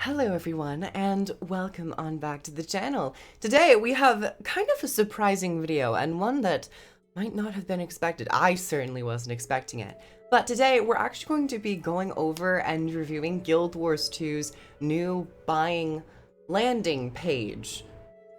Hello everyone and welcome on back to the channel. Today we have kind of a surprising video and one that might not have been expected. I certainly wasn't expecting it. But today we're actually going to be going over and reviewing Guild Wars 2's new buying landing page.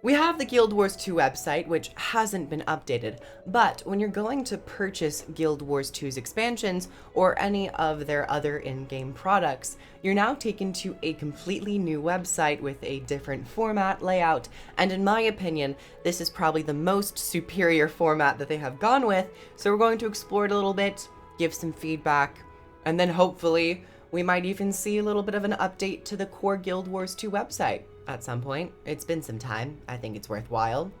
We have the Guild Wars 2 website, which hasn't been updated, but when you're going to purchase Guild Wars 2's expansions or any of their other in-game products, you're now taken to a completely new website with a different format, layout, and in my opinion, this is probably the most superior format that they have gone with, so we're going to explore it a little bit, give some feedback, and then hopefully we might even see a little bit of an update to the core Guild Wars 2 website at some point. It's been some time. I think it's worthwhile.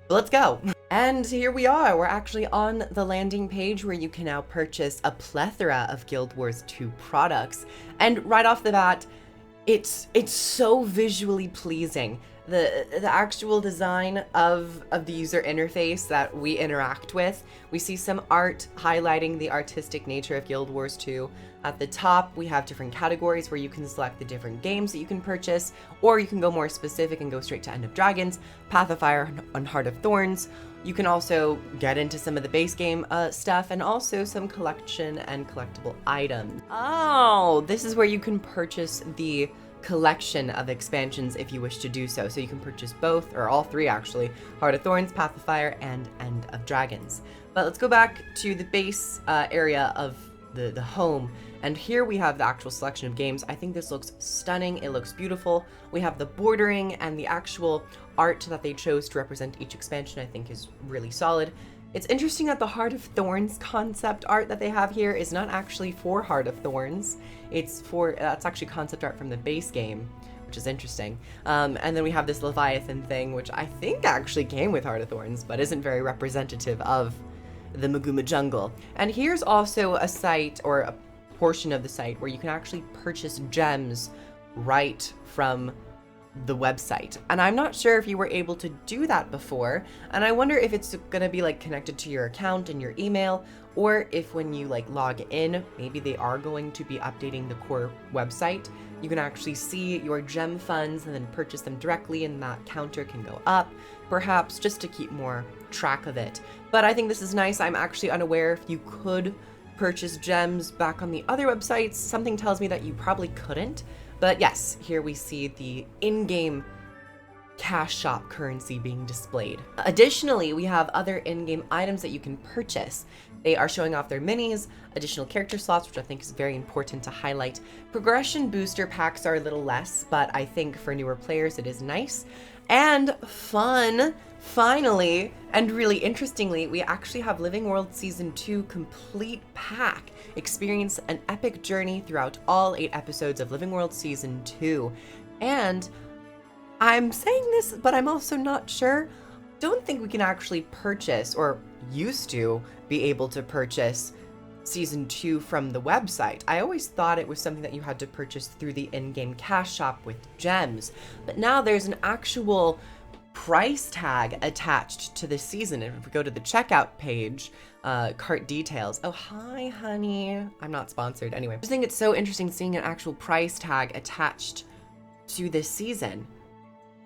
But let's go. And here we are. We're actually on the landing page where you can now purchase a plethora of Guild Wars 2 products. And right off the bat, it's so visually pleasing. The actual design of the user interface that we interact with. We see some art highlighting the artistic nature of Guild Wars 2. At the top, we have different categories where you can select the different games that you can purchase, or you can go more specific and go straight to End of Dragons, Path of Fire, and Heart of Thorns. You can also get into some of the base game stuff and also some collection and collectible items. Oh, this is where you can purchase the collection of expansions if you wish to do so. So you can purchase both, or all three actually, Heart of Thorns, Path of Fire, and End of Dragons. But let's go back to the base area of the home, and here we have the actual selection of games. I think this looks stunning. It looks beautiful. We have the bordering and the actual art that they chose to represent each expansion. I think is really solid. It's interesting that the Heart of Thorns concept art that they have here is not actually for Heart of Thorns. It's actually concept art from the base game, which is interesting. And then we have this Leviathan thing, which I think actually came with Heart of Thorns, but isn't very representative of the Maguma jungle. And here's also a site, or a portion of the site, where you can actually purchase gems right from the website. And I'm not sure if you were able to do that before, and I wonder if it's gonna be like connected to your account and your email, or if when you like log in, maybe they are going to be updating the core website. You can actually see your gem funds and then purchase them directly, and that counter can go up, perhaps just to keep more track of it. But I think this is nice. I'm actually unaware if you could purchase gems back on the other websites. Something tells me that you probably couldn't. But yes, here we see the in-game cash shop currency being displayed. Additionally, we have other in-game items that you can purchase. They are showing off their minis, additional character slots, which I think is very important to highlight. Progression booster packs are a little less, but I think for newer players it is nice. And fun, finally, and really interestingly, we actually have Living World Season 2 complete pack. Experience an epic journey throughout all 8 episodes of Living World Season 2. And I'm saying this, but I'm also not sure. Don't think we can actually purchase, or used to be able to purchase, Season 2 from the website. I always thought it was something that you had to purchase through the in-game cash shop with gems. But now there's an actual price tag attached to the season. And if we go to the checkout page, cart details. Oh, hi, honey. I'm not sponsored. Anyway, I just think it's so interesting seeing an actual price tag attached to this season.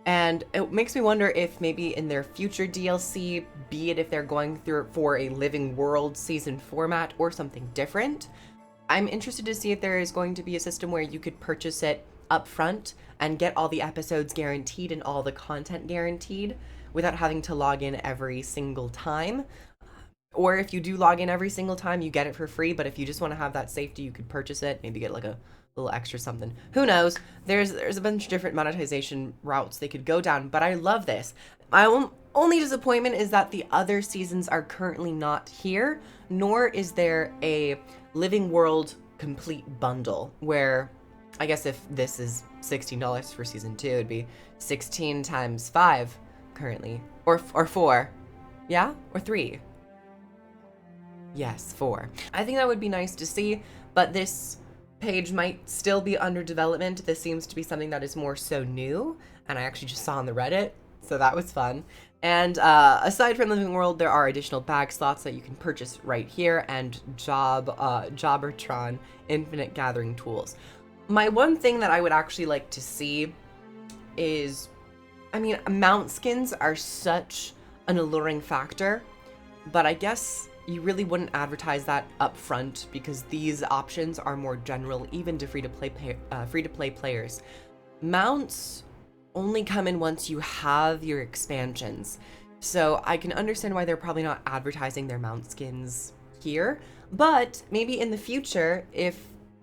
And it makes me wonder if maybe in their future DLC, be it if they're going through for a Living World season format or something different, I'm interested to see if there is going to be a system where you could purchase it up front and get all the episodes guaranteed and all the content guaranteed without having to log in every single time. Or if you do log in every single time, you get it for free, but if you just want to have that safety, you could purchase it, maybe get like a little extra something. Who knows? There's a bunch of different monetization routes they could go down, but I love this. My only disappointment is that the other seasons are currently not here, nor is there a Living World complete bundle where, I guess if this is $16 for season 2, it'd be 16 times 5 currently, or 4, yeah, or 3. Yes, 4. I think that would be nice to see, but this page might still be under development. This seems to be something that is more so new, and I actually just saw on the Reddit, so that was fun. And aside from Living World, there are additional bag slots that you can purchase right here, and Jobbertron Infinite Gathering Tools. My one thing that I would actually like to see is, I mean, mount skins are such an alluring factor, but I guess you really wouldn't advertise that up front because these options are more general, even to free-to-play players. Mounts only come in once you have your expansions, so I can understand why they're probably not advertising their mount skins here, but maybe in the future, if,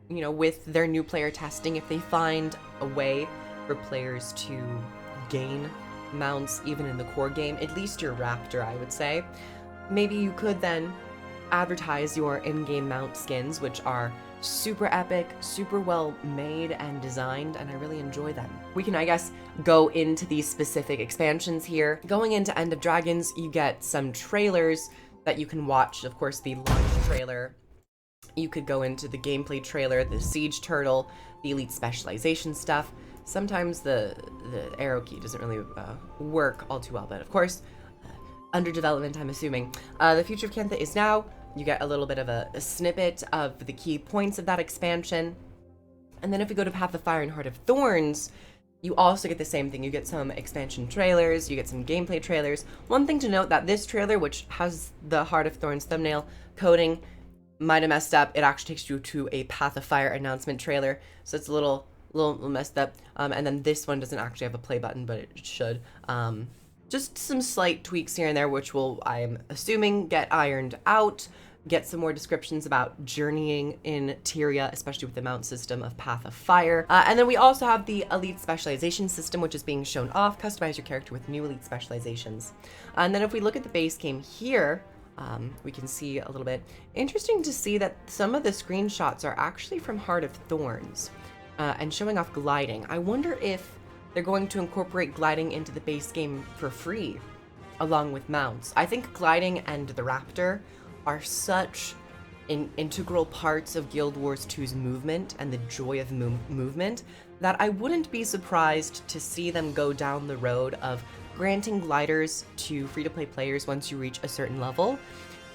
you know, with their new player testing, if they find a way for players to gain mounts even in the core game, at least your Raptor, I would say, maybe you could then advertise your in-game mount skins, which are super epic, super well made and designed, and I really enjoy them. We can, I guess, go into these specific expansions here. Going into End of Dragons, you get some trailers that you can watch. Of course, the launch trailer. You could go into the gameplay trailer, the Siege Turtle, the Elite Specialization stuff. Sometimes the arrow key doesn't really work all too well, but of course, under development, I'm assuming. The Future of Kantha is now. You get a little bit of a snippet of the key points of that expansion. And then if we go to Path of Fire and Heart of Thorns, you also get the same thing. You get some expansion trailers, you get some gameplay trailers. One thing to note, that this trailer, which has the Heart of Thorns thumbnail coding, might have messed up. It actually takes you to a Path of Fire announcement trailer, so it's a little messed up. And then this one doesn't actually have a play button, but it should. Just some slight tweaks here and there, which will, I'm assuming, get ironed out. Get some more descriptions about journeying in Tyria, especially with the mount system of Path of Fire. And then we also have the Elite Specialization system, which is being shown off. Customize your character with new Elite Specializations. And then if we look at the base game here, we can see a little bit. Interesting to see that some of the screenshots are actually from Heart of Thorns and showing off gliding. I wonder if they're going to incorporate gliding into the base game for free, along with mounts. I think gliding and the Raptor are such integral parts of Guild Wars 2's movement and the joy of movement that I wouldn't be surprised to see them go down the road of granting gliders to free-to-play players once you reach a certain level,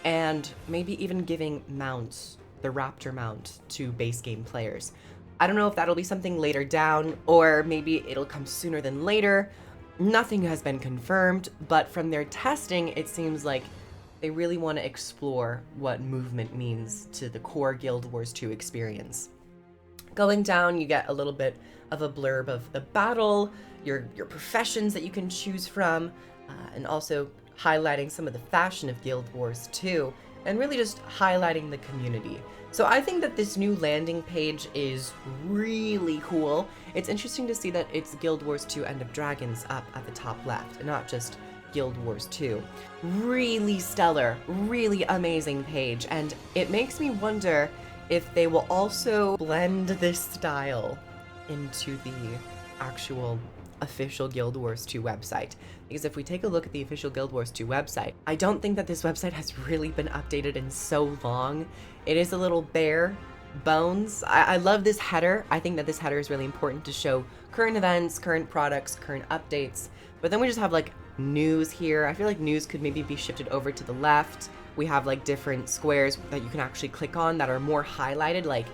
and maybe even giving mounts, the Raptor mount, to base game players. I don't know if that'll be something later down, or maybe it'll come sooner than later. Nothing has been confirmed, but from their testing, it seems like they really want to explore what movement means to the core Guild Wars 2 experience. Going down, you get a little bit of a blurb of the battle, your professions that you can choose from, and also highlighting some of the fashion of Guild Wars 2, and really just highlighting the community. So I think that this new landing page is really cool. It's interesting to see that it's Guild Wars 2 End of Dragons up at the top left, and not just Guild Wars 2. Really stellar, really amazing page, and it makes me wonder if they will also blend this style into the actual official Guild Wars 2 website. Because if we take a look at the official Guild Wars 2 website, I don't think that this website has really been updated in so long. It is a little bare bones. I love this header. I think that this header is really important to show current events, current products, current updates. But then we just have like news here. I feel like news could maybe be shifted over to the left. We have like different squares that you can actually click on that are more highlighted, like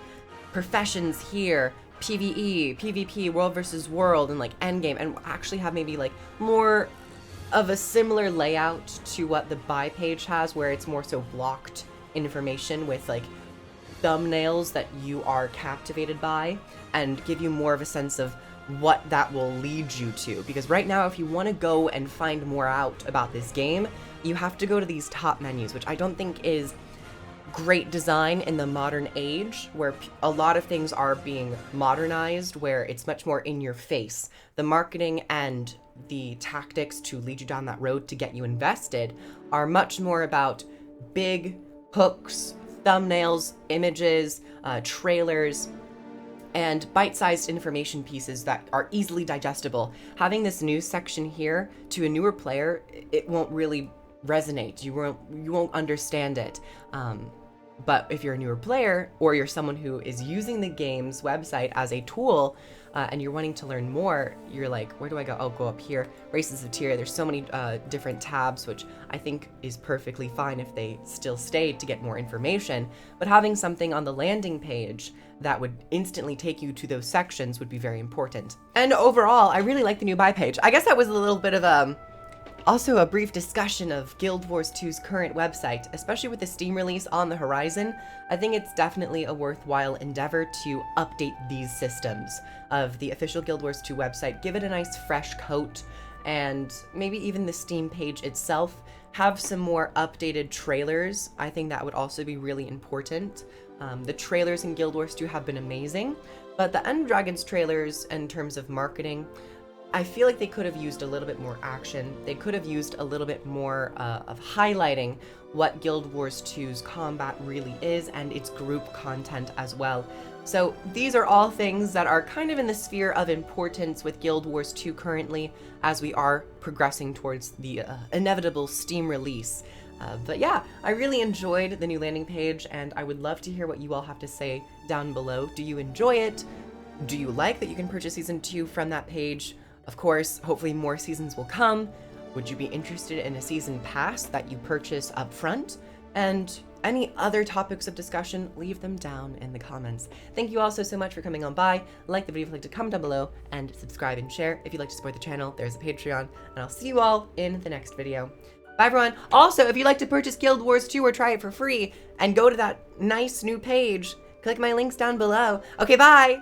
professions here, PvE, PvP, world versus world, and like endgame, and actually have maybe like more of a similar layout to what the buy page has, where it's more so blocked information with like thumbnails that you are captivated by and give you more of a sense of what that will lead you to. Because right now, if you want to go and find more out about this game, you have to go to these top menus, which I don't think is great design in the modern age, where a lot of things are being modernized, where it's much more in your face. The marketing and the tactics to lead you down that road to get you invested are much more about big hooks, thumbnails, images, trailers, and bite-sized information pieces that are easily digestible. Having this news section here to a newer player, it won't really resonate. You won't understand it. But if you're a newer player, or you're someone who is using the game's website as a tool and you're wanting to learn more, you're like, where do I go? Oh, go up here. Races of Tier. There's so many different tabs, which I think is perfectly fine if they still stayed to get more information. But having something on the landing page that would instantly take you to those sections would be very important. And overall, I really like the new buy page. I guess that was a little bit of also a brief discussion of Guild Wars 2's current website, especially with the Steam release on the horizon. I think it's definitely a worthwhile endeavor to update these systems of the official Guild Wars 2 website, give it a nice fresh coat, and maybe even the Steam page itself have some more updated trailers. I think that would also be really important. The trailers in Guild Wars 2 have been amazing, but the End Dragons trailers, in terms of marketing, I feel like they could have used a little bit more action. They could have used a little bit more of highlighting what Guild Wars 2's combat really is and its group content as well. So these are all things that are kind of in the sphere of importance with Guild Wars 2 currently, as we are progressing towards the inevitable Steam release. But yeah, I really enjoyed the new landing page, and I would love to hear what you all have to say down below. Do you enjoy it? Do you like that you can purchase Season 2 from that page? Of course, hopefully more seasons will come. Would you be interested in a season pass that you purchase up front? And any other topics of discussion, leave them down in the comments. Thank you all so much for coming on by. Like the video if you'd like to comment down below, and subscribe and share if you'd like to support the channel. There's a Patreon, and I'll see you all in the next video. Bye everyone. Also, if you'd like to purchase Guild Wars 2 or try it for free and go to that nice new page, click my links down below. Okay, bye!